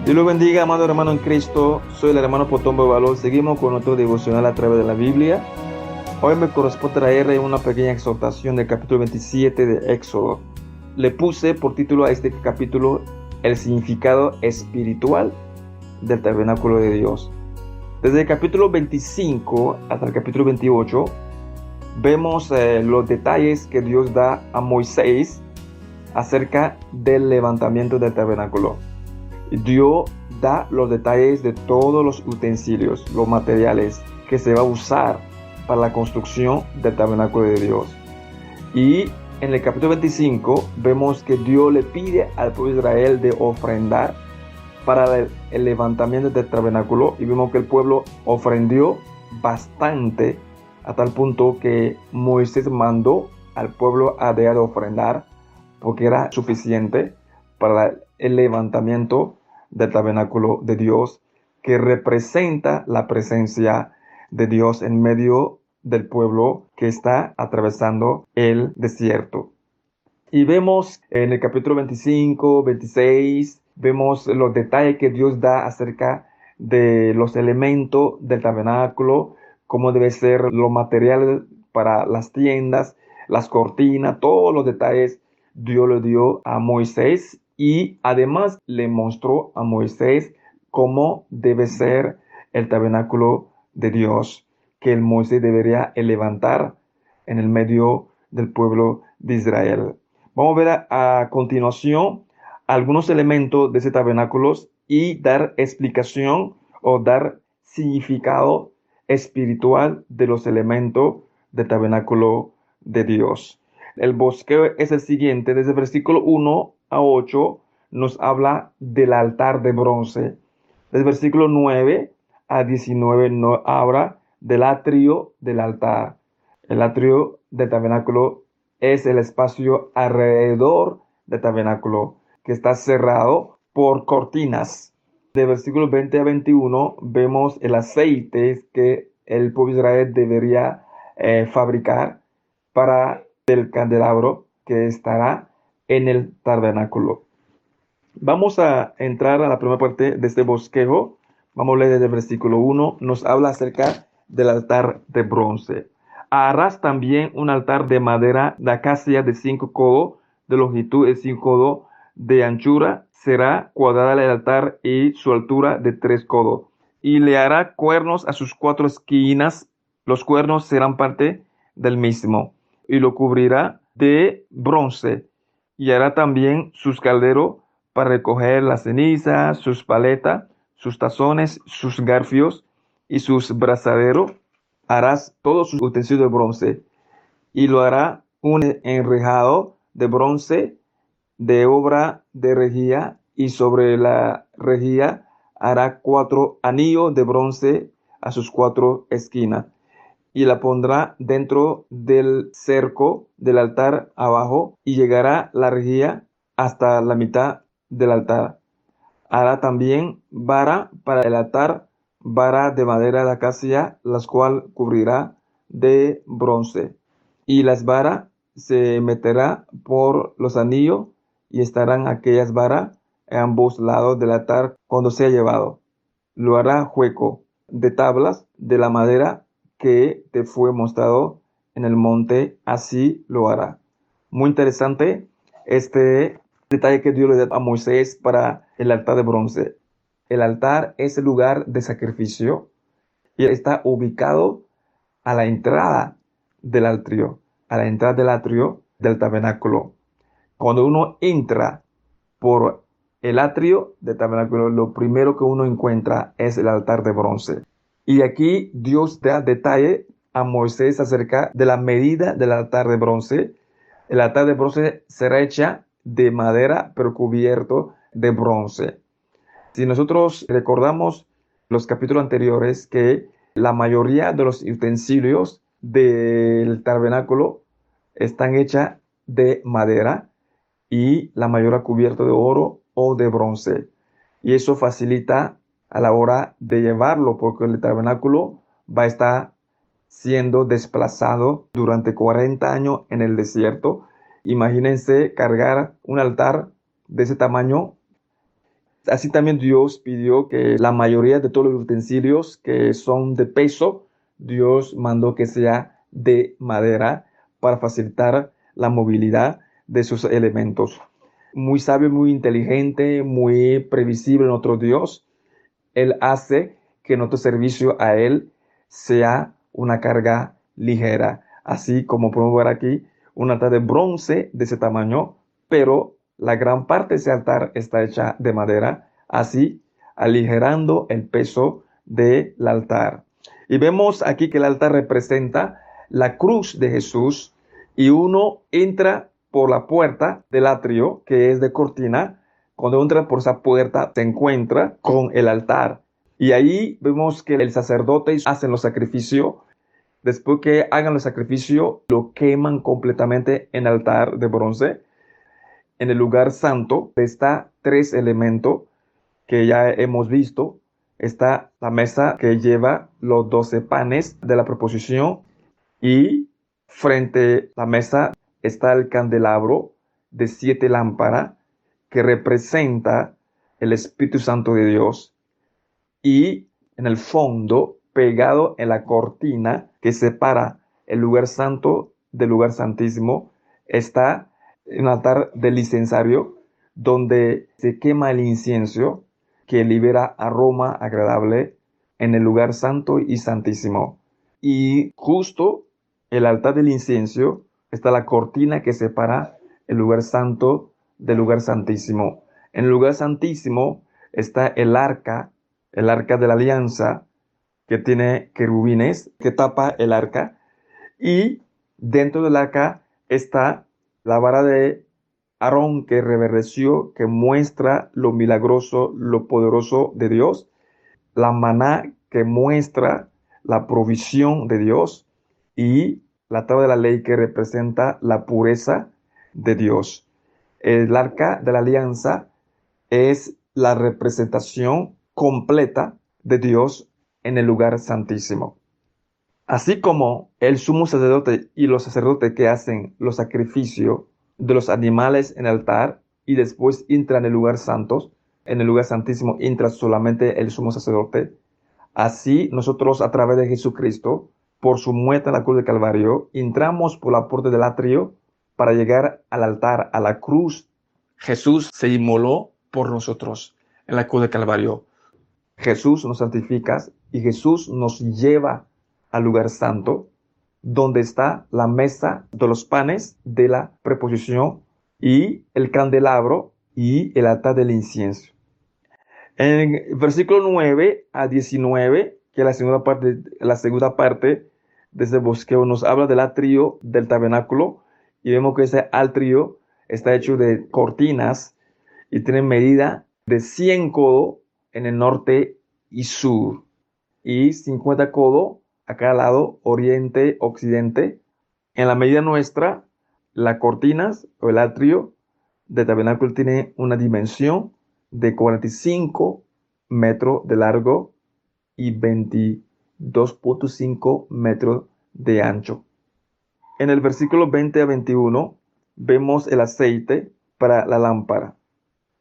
Dios lo bendiga, amado hermano en Cristo. Soy el hermano Potombo Valor. Seguimos con nuestro devocional a través de la Biblia. Hoy me corresponde traer una pequeña exhortación del capítulo 27 de Éxodo. Le puse por título a este capítulo el significado espiritual del tabernáculo de Dios. Desde el capítulo 25 hasta el capítulo 28 vemos los detalles que Dios da a Moisés acerca del levantamiento del tabernáculo. Dios da los detalles de todos los utensilios, los materiales que se va a usar para la construcción del tabernáculo de Dios. Y en el capítulo 25 vemos que Dios le pide al pueblo de Israel de ofrendar para el levantamiento del tabernáculo, y vemos que el pueblo ofrendió bastante a tal punto que Moisés mandó al pueblo a dejar de ofrendar porque era suficiente para el levantamiento del tabernáculo de Dios, que representa la presencia de Dios en medio del pueblo que está atravesando el desierto. Y vemos en el capítulo 25, 26, vemos los detalles que Dios da acerca de los elementos del tabernáculo, cómo debe ser los materiales para las tiendas, las cortinas, todos los detalles Dios le dio a Moisés, y además le mostró a Moisés cómo debe ser el tabernáculo de Dios, que el Moisés debería levantar en el medio del pueblo de Israel. Vamos a ver a continuación algunos elementos de ese tabernáculo y dar explicación o dar significado espiritual de los elementos del tabernáculo de Dios. El bosquejo es el siguiente: desde el versículo 1 a 8 nos habla del altar de bronce. Desde el versículo 9 a 19 nos habla del atrio del altar. El atrio del tabernáculo es el espacio alrededor del tabernáculo, que está cerrado por cortinas. De versículos 20 a 21 vemos el aceite que el pueblo de Israel debería fabricar para el candelabro que estará en el tabernáculo. Vamos a entrar a la primera parte de este bosquejo. Vamos a leer desde el versículo 1. Nos habla acerca del altar de bronce. Harás también un altar de madera de acacia de 5 codos de longitud y 5 codos de anchura. Será cuadrada el altar y su altura de 3 codos. Y le hará cuernos a sus 4 esquinas. Los cuernos serán parte del mismo. Y lo cubrirá de bronce. Y hará también sus calderos para recoger la ceniza, sus paletas, sus tazones, sus garfios y sus brazaderos. Harás todos sus utensilios de bronce, y lo hará un enrejado de bronce de obra de rejilla, y sobre la rejilla hará 4 anillos de bronce a sus 4 esquinas, y la pondrá dentro del cerco del altar abajo, y llegará la rejilla hasta la mitad del altar. Hará también vara para el altar, vara de madera de acacia, las cual cubrirá de bronce. Y las varas se meterá por los anillos, y estarán aquellas varas a ambos lados del altar cuando sea llevado. Lo hará hueco de tablas de la madera que te fue mostrado en el monte, así lo hará. Muy interesante este detalle que Dios le da a Moisés para el altar de bronce. El altar es el lugar de sacrificio y está ubicado a la entrada del atrio, del tabernáculo. Cuando uno entra por el atrio del tabernáculo, lo primero que uno encuentra es el altar de bronce. Y aquí Dios da detalle a Moisés acerca de la medida del altar de bronce. El altar de bronce será hecha de madera, pero cubierto de bronce. Si nosotros recordamos los capítulos anteriores, que la mayoría de los utensilios del tabernáculo están hechas de madera, y la mayoría cubierta de oro o de bronce. Y eso facilita a la hora de llevarlo, porque el tabernáculo va a estar siendo desplazado durante 40 años en el desierto. Imagínense cargar un altar de ese tamaño Así también Dios pidió que la mayoría de todos los utensilios que son de peso, Dios mandó que sea de madera para facilitar la movilidad de sus elementos. Muy sabio, muy inteligente, muy previsible nuestro Dios. Él hace que nuestro servicio a Él sea una carga ligera. Así como podemos ver aquí, un altar de bronce de ese tamaño, pero la gran parte de ese altar está hecha de madera, así aligerando el peso del altar. Y vemos aquí que el altar representa la cruz de Jesús y uno entra por la puerta del atrio, que es de cortina. Cuando entra por esa puerta, se encuentra con el altar. Y ahí vemos que el sacerdote hace los sacrificios. Después que hagan el sacrificio, lo queman completamente en el altar de bronce. En el lugar santo está tres elementos que ya hemos visto. Está la mesa que lleva los 12 panes de la proposición y frente a la mesa está el candelabro de 7 lámparas que representa el Espíritu Santo de Dios. Y en el fondo, pegado en la cortina que separa el lugar santo del lugar santísimo, está un altar del incensario donde se quema el incienso que libera aroma agradable en el lugar santo y santísimo. Y justo el altar del incienso está la cortina que separa el lugar santo del lugar santísimo. En el lugar santísimo está el arca de la alianza, que tiene querubines que tapa el arca, y dentro del arca está la vara de Aarón que reverdeció, que muestra lo milagroso, lo poderoso de Dios, la maná que muestra la provisión de Dios y la tabla de la ley que representa la pureza de Dios. El arca de la alianza es la representación completa de Dios en el lugar santísimo. Así como el sumo sacerdote y los sacerdotes que hacen los sacrificios de los animales en el altar y después entran en el lugar santo, en el lugar santísimo entra solamente el sumo sacerdote. Así nosotros a través de Jesucristo, por su muerte en la cruz del Calvario, entramos por la puerta del atrio para llegar al altar, a la cruz. Jesús se inmoló por nosotros en la cruz del Calvario. Jesús nos santifica y Jesús nos lleva al lugar santo, donde está la mesa de los panes de la preposición y el candelabro y el altar del incienso. En el versículo 9 a 19, que es la segunda parte de ese bosqueo, nos habla del atrio del tabernáculo y vemos que ese atrio está hecho de cortinas y tiene medida de 100 codos en el norte y sur y 50 codos a cada lado, oriente, occidente. En la medida nuestra, las cortinas o el atrio del tabernáculo tiene una dimensión de 45 metros de largo y 22.5 metros de ancho. En el versículo 20 a 21 vemos el aceite para la lámpara.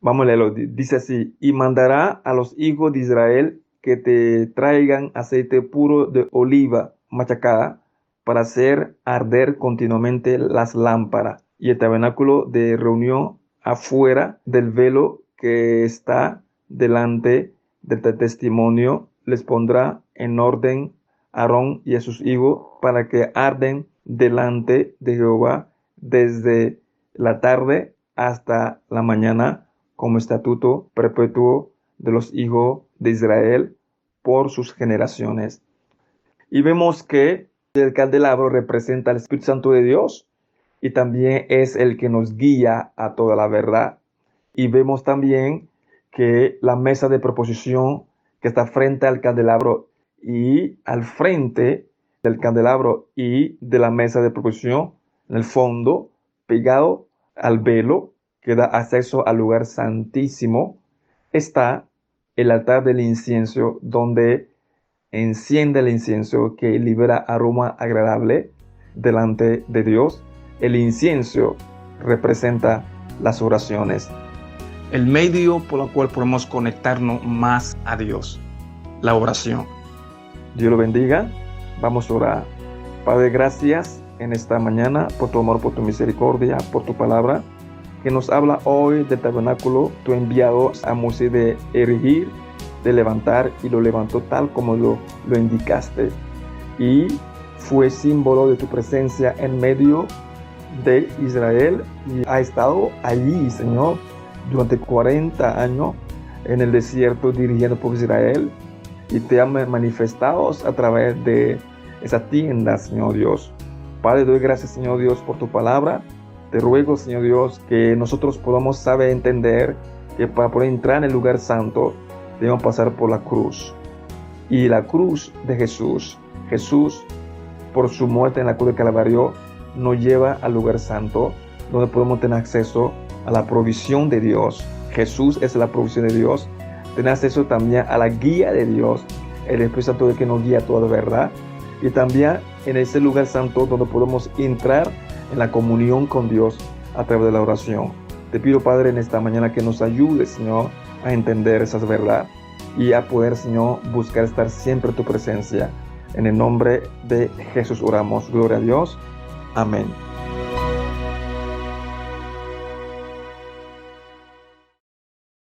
Vamos a leerlo. Dice así: y mandará a los hijos de Israel que te traigan aceite puro de oliva machacada para hacer arder continuamente las lámparas y el tabernáculo de reunión afuera del velo que está delante del testimonio. Les pondrá en orden a Aarón y a sus hijos para que arden delante de Jehová desde la tarde hasta la mañana, como estatuto perpetuo de los hijos de Israel por sus generaciones. Y vemos que el candelabro representa al Espíritu Santo de Dios y también es el que nos guía a toda la verdad. Y vemos también que la mesa de proposición que está frente al candelabro y al frente del candelabro y de la mesa de proposición, en el fondo, pegado al velo que da acceso al lugar santísimo, está el altar del incienso, donde enciende el incienso que libera aroma agradable delante de Dios. El incienso representa las oraciones. el medio por el cual podemos conectarnos más a Dios, la oración. Dios lo bendiga. Vamos a orar. Padre, gracias en esta mañana por tu amor, por tu misericordia, por tu palabra que nos habla hoy del tabernáculo, tu enviado a Moisés de erigir, de levantar, y lo levantó tal como lo indicaste. Y fue símbolo de tu presencia en medio de Israel y ha estado allí, Señor, durante 40 años en el desierto dirigiendo por Israel, y te ha manifestado a través de esa tienda, Señor Dios. Padre, doy gracias, Señor Dios, por tu palabra. Te ruego, Señor Dios, que nosotros podamos saber entender que para poder entrar en el lugar santo debemos pasar por la cruz. Y la cruz de Jesús, por su muerte en la cruz de Calvario, nos lleva al lugar santo, donde podemos tener acceso a la provisión de Dios. Jesús es la provisión de Dios. Tener acceso también a la guía de Dios, el Espíritu Santo que nos guía a toda verdad. Y también en ese lugar santo donde podemos entrar en la comunión con Dios a través de la oración. Te pido, Padre, en esta mañana que nos ayudes, Señor, a entender esas verdades y a poder, Señor, buscar estar siempre en tu presencia. En el nombre de Jesús oramos. Gloria a Dios. Amén.